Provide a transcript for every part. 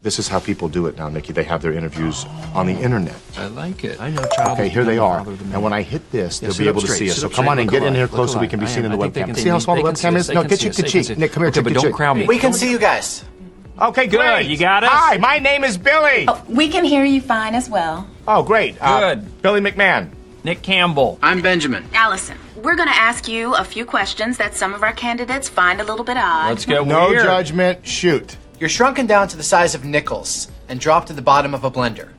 This is how people do it now, Nikki. They have their interviews on the internet. I like it. I know, child. Okay, here they are. And when I hit this, they'll be able to see us. So come on and get in here close so we can be seen in the webcam. See how small the webcam is? No, get cheek. Nick, come here, but don't crowd me. We can see you guys. Okay, great. Good, you got us? Hi, my name is Billy. Oh, we can hear you fine as well. Oh, great. Good. Billy McMahon. Nick Campbell. I'm Benjamin. Allison, we're going to ask you a few questions that some of our candidates find a little bit odd. Let's go. No judgment. Shoot. You're shrunken down to the size of nickels and dropped to the bottom of a blender.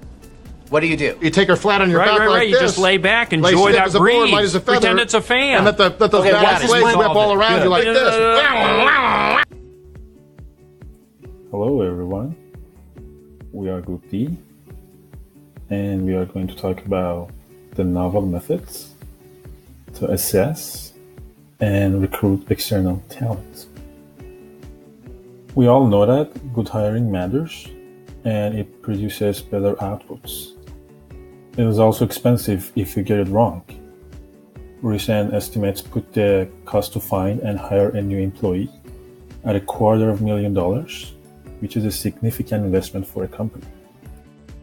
What do? You take her flat on your back like You this. just lay back, Lay enjoy stiff that as a board, breeze. light as a feather, Pretend it's a fan. And let those Okay, back watch blades this. whip all around you like this. Hello everyone, we are GroupD, and we are going to talk about the novel methods to assess and recruit external talent. We all know that good hiring matters and it produces better outputs. It is also expensive if you get it wrong. Recent estimates put the cost to find and hire a new employee at $250,000, which is a significant investment for a company.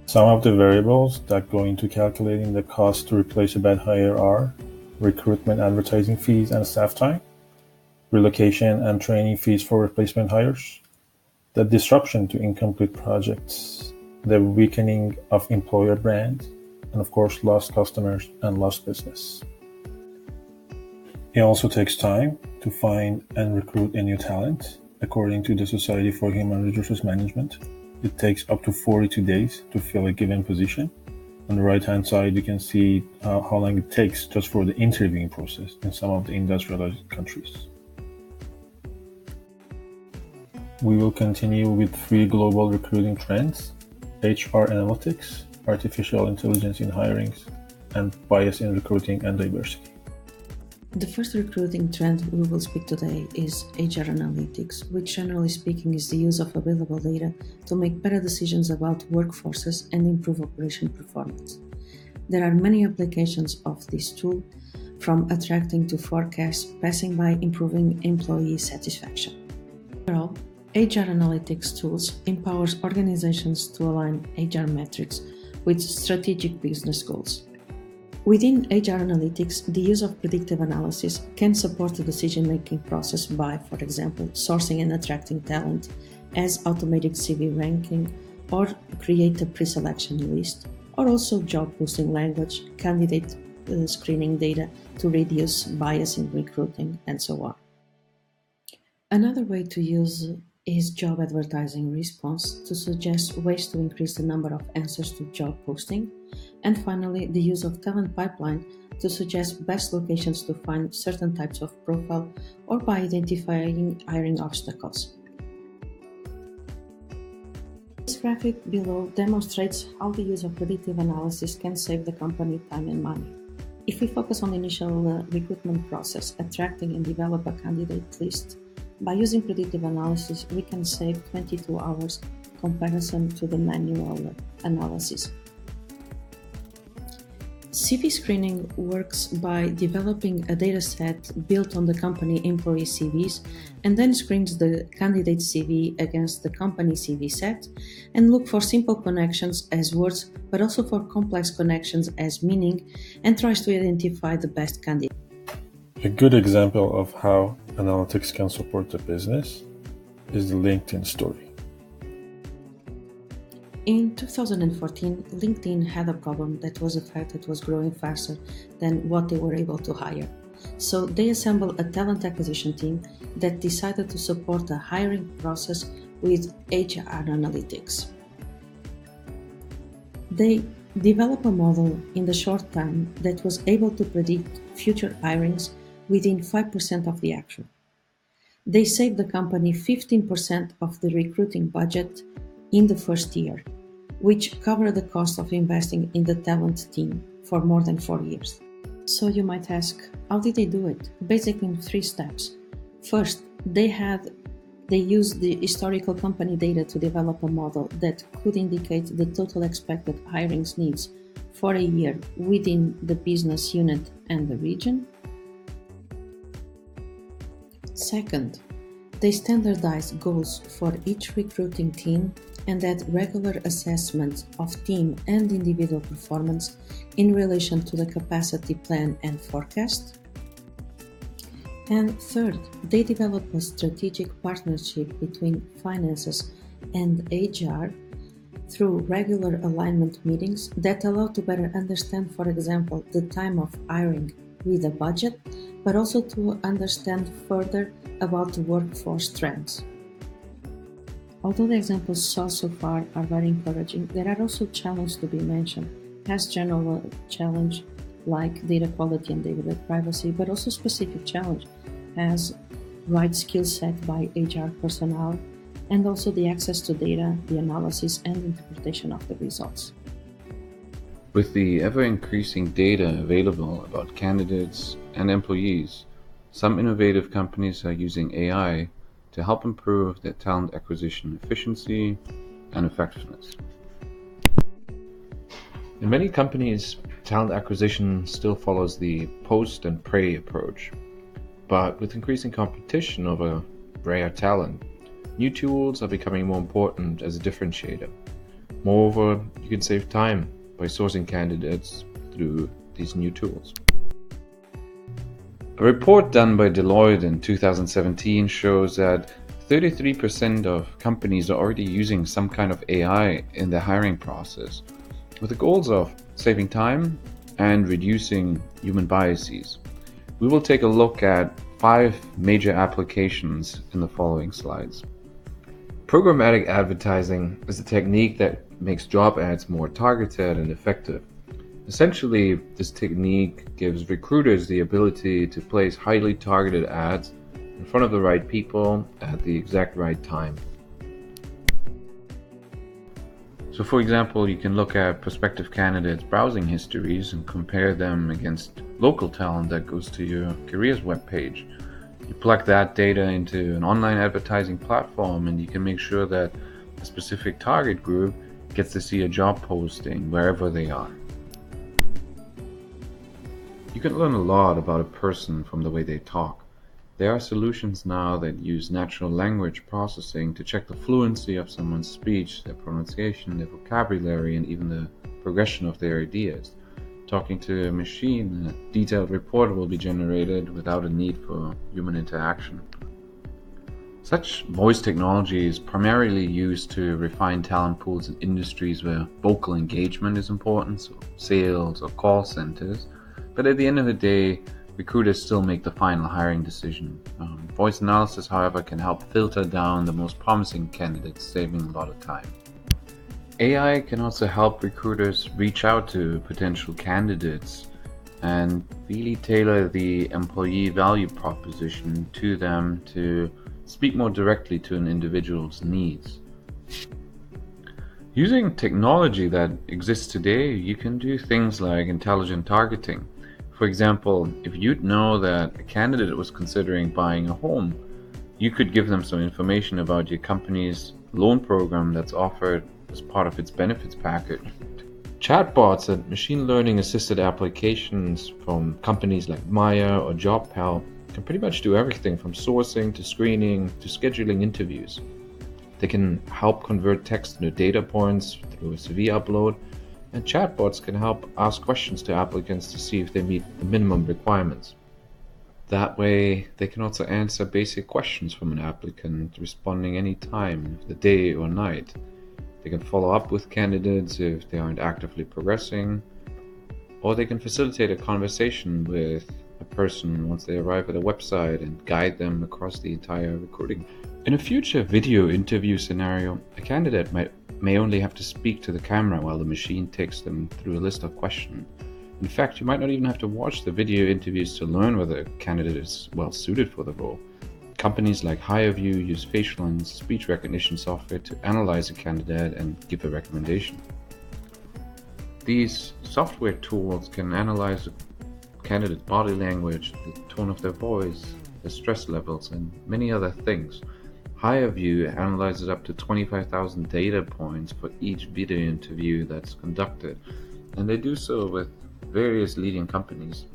Some of the variables that go into calculating the cost to replace a bad hire are recruitment advertising fees and staff time, relocation and training fees for replacement hires, the disruption to incomplete projects, the weakening of employer brand, and of course lost customers and lost business. It also takes time to find and recruit a new talent. According to the Society for Human Resources Management, it takes up to 42 days to fill a given position. On the right-hand side, you can see how long it takes just for the interviewing process in some of the industrialized countries. We will continue with 3 global recruiting trends: HR analytics, artificial intelligence in hirings, and bias in recruiting and diversity. The first recruiting trend we will speak today is HR analytics, which generally speaking is the use of available data to make better decisions about workforces and improve operation performance. There are many applications of this tool, from attracting to forecast, passing by improving employee satisfaction. Overall, HR analytics tools empowers organizations to align HR metrics with strategic business goals. Within HR analytics, the use of predictive analysis can support the decision-making process by, for example, sourcing and attracting talent as automated CV ranking, or create a pre-selection list, or also job posting language, candidate screening data to reduce bias in recruiting, and so on. Another way to use is job advertising response to suggest ways to increase the number of answers to job posting, and finally the use of talent pipeline to suggest best locations to find certain types of profile, or by identifying hiring obstacles. This graphic below demonstrates how the use of predictive analysis can save the company time and money. If we focus on the initial recruitment process, attracting and develop a candidate list, by using predictive analysis, we can save 22 hours comparison to the manual analysis. CV screening works by developing a dataset built on the company employee CVs and then screens the candidate CV against the company CV set and look for simple connections as words, but also for complex connections as meaning, and tries to identify the best candidate. A good example of how analytics can support the business is the LinkedIn story. In 2014, LinkedIn had a problem that was the fact that it was growing faster than what they were able to hire. So they assembled a talent acquisition team that decided to support the hiring process with HR analytics. They developed a model in the short time that was able to predict future hirings within 5% of the actual. They saved the company 15% of the recruiting budget in the first year, which covered the cost of investing in the talent team for more than 4 years. So you might ask, how did they do it? Basically in 3 steps. First, they used the historical company data to develop a model that could indicate the total expected hirings needs for a year within the business unit and the region. Second, They standardize goals for each recruiting team and add regular assessments of team and individual performance in relation to the capacity plan and forecast. And third, they develop a strategic partnership between finances and HR through regular alignment meetings that allow to better understand, for example, the time of hiring with a budget, but also to understand further about the workforce trends. Although the examples saw so far are very encouraging, there are also challenges to be mentioned, as general challenge like data quality and data privacy, but also specific challenge as right skill set by HR personnel, and also the access to data, the analysis and interpretation of the results. With the ever-increasing data available about candidates and employees, some innovative companies are using AI to help improve their talent acquisition efficiency and effectiveness. In many companies, talent acquisition still follows the post and pray approach, but with increasing competition over rare talent, new tools are becoming more important as a differentiator. Moreover, you can save time by sourcing candidates through these new tools. A report done by Deloitte in 2017 shows that 33% of companies are already using some kind of AI in their hiring process, with the goals of saving time and reducing human biases. We will take a look at 5 major applications in the following slides. Programmatic advertising is a technique that makes job ads more targeted and effective. Essentially, this technique gives recruiters the ability to place highly targeted ads in front of the right people at the exact right time. So for example, you can look at prospective candidates' browsing histories and compare them against local talent that goes to your careers webpage. You plug that data into an online advertising platform and you can make sure that a specific target group gets to see a job posting wherever they are. You can learn a lot about a person from the way they talk. There are solutions now that use natural language processing to check the fluency of someone's speech, their pronunciation, their vocabulary, and even the progression of their ideas. Talking to a machine, a detailed report will be generated without a need for human interaction. Such voice technology is primarily used to refine talent pools in industries where vocal engagement is important, so sales or call centers. But at the end of the day, recruiters still make the final hiring decision. Voice analysis, however, can help filter down the most promising candidates, saving a lot of time. AI can also help recruiters reach out to potential candidates and really tailor the employee value proposition to them to speak more directly to an individual's needs. Using technology that exists today, you can do things like intelligent targeting. For example, if you'd know that a candidate was considering buying a home, you could give them some information about your company's loan program that's offered as part of its benefits package. Chatbots and machine learning assisted applications from companies like Maya or JobPal can pretty much do everything from sourcing to screening to scheduling interviews. They can help convert text into data points through a CV upload, and chatbots can help ask questions to applicants to see if they meet the minimum requirements. That way, they can also answer basic questions from an applicant, responding any time of the day or night. They can follow up with candidates if they aren't actively progressing, or they can facilitate a conversation with a person once they arrive at a website and guide them across the entire recruiting. In a future video interview scenario, a candidate may only have to speak to the camera while the machine takes them through a list of questions. In fact, you might not even have to watch the video interviews to learn whether a candidate is well suited for the role. Companies like HireVue use facial and speech recognition software to analyze a candidate and give a recommendation. These software tools can analyze a candidate's body language, the tone of their voice, their stress levels, and many other things. HireVue analyzes up to 25,000 data points for each video interview that's conducted, and they do so with various leading companies.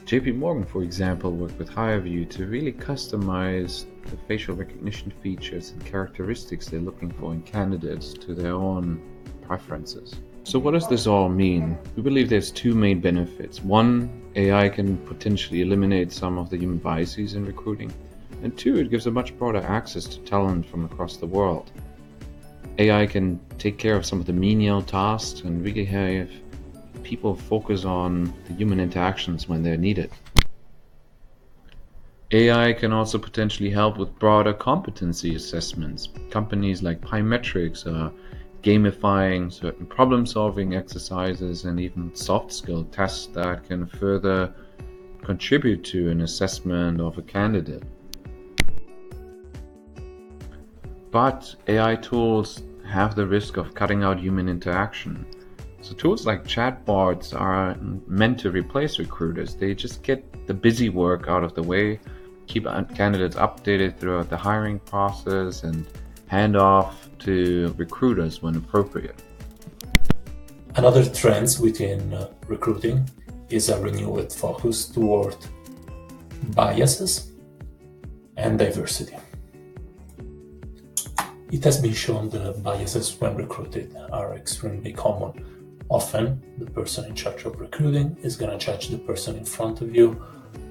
JP Morgan, for example, worked with HireVue to really customize the facial recognition features and characteristics they're looking for in candidates to their own preferences. So what does this all mean? We believe there's two main benefits. One, AI can potentially eliminate some of the human biases in recruiting. And two, it gives a much broader access to talent from across the world. AI can take care of some of the menial tasks and really have people focus on the human interactions when they're needed. AI can also potentially help with broader competency assessments. Companies like Pymetrics are gamifying certain problem-solving exercises and even soft skill tests that can further contribute to an assessment of a candidate. But AI tools have the risk of cutting out human interaction. So tools like chatbots are meant to replace recruiters. They just get the busy work out of the way, keep candidates updated throughout the hiring process, and hand off to recruiters when appropriate. Another trend within recruiting is a renewed focus toward biases and diversity. It has been shown that biases when recruited are extremely common. Often, the person in charge of recruiting is going to judge the person in front of you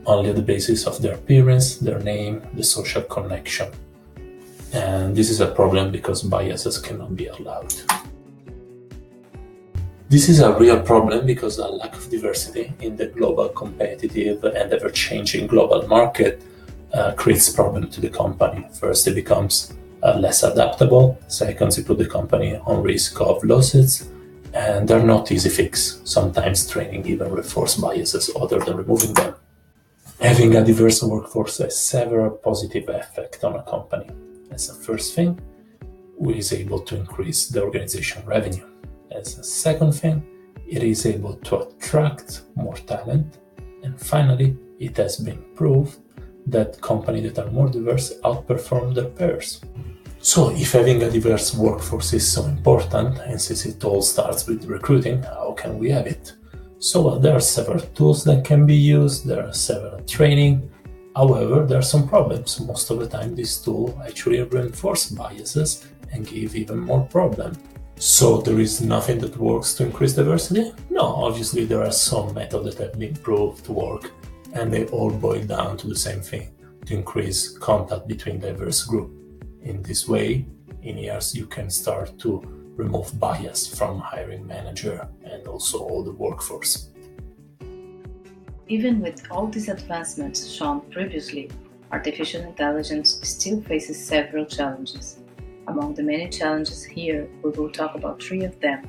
only on the basis of their appearance, their name, the social connection. And this is a problem because biases cannot be allowed. This is a real problem because a lack of diversity in the global competitive and ever-changing global market creates problems to the company. First, it becomes less adaptable. Second, it puts the company on risk of losses, and they're not easy fix. Sometimes training even reinforces biases other than removing them. Having a diverse workforce has several positive effects on a company. As a first thing, it is able to increase the organization revenue. As a second thing, it is able to attract more talent. And finally, it has been proved that companies that are more diverse outperform their peers. So if having a diverse workforce is so important, and since it all starts with recruiting, how can we have it? So there are several tools that can be used, there are several training. However, there are some problems. Most of the time, this tool actually reinforces biases and give even more problems. So there is nothing that works to increase diversity? No, obviously there are some methods that have been proved to work, and they all boil down to the same thing, to increase contact between diverse groups. In this way, in years, you can start to remove bias from hiring manager and also all the workforce. Even with all these advancements shown previously, artificial intelligence still faces several challenges. Among the many challenges here, we will talk about 3 of them: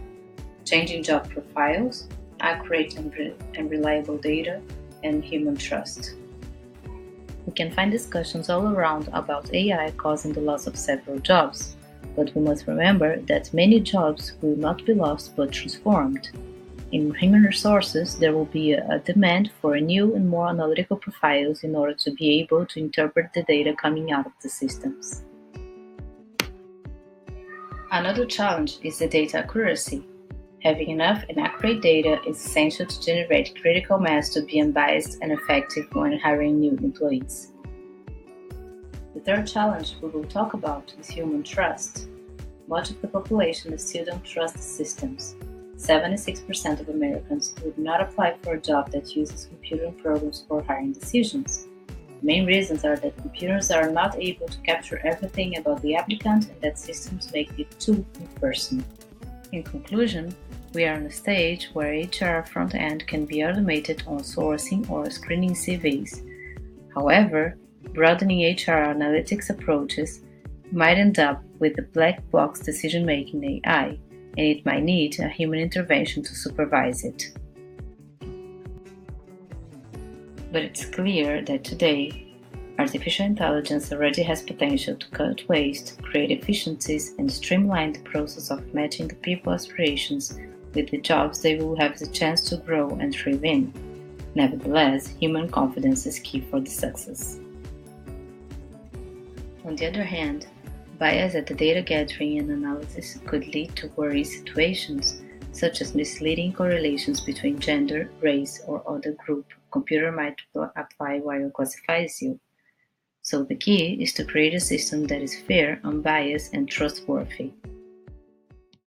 changing job profiles, accurate and reliable data, and human trust. We can find discussions all around about AI causing the loss of several jobs, but we must remember that many jobs will not be lost but transformed. In human resources, there will be a demand for new and more analytical profiles in order to be able to interpret the data coming out of the systems. Another challenge is the data accuracy. Having enough and accurate data is essential to generate critical mass to be unbiased and effective when hiring new employees. The third challenge we will talk about is human trust. Much of the population still don't trust the systems. 76% of Americans would not apply for a job that uses computer programs for hiring decisions. The main reasons are that computers are not able to capture everything about the applicant and that systems make it too impersonal. In conclusion, we are on a stage where HR front-end can be automated on sourcing or screening CVs. However, broadening HR analytics approaches might end up with the black box decision-making AI, and it might need a human intervention to supervise it. But it's clear that today, artificial intelligence already has potential to cut waste, create efficiencies, and streamline the process of matching the people's aspirations with the jobs they will have the chance to grow and thrive in. Nevertheless, human confidence is key for the success. On the other hand, bias at the data gathering and analysis could lead to worry situations, such as misleading correlations between gender, race, or other group computer might apply while it classifies you. So the key is to create a system that is fair, unbiased, and trustworthy.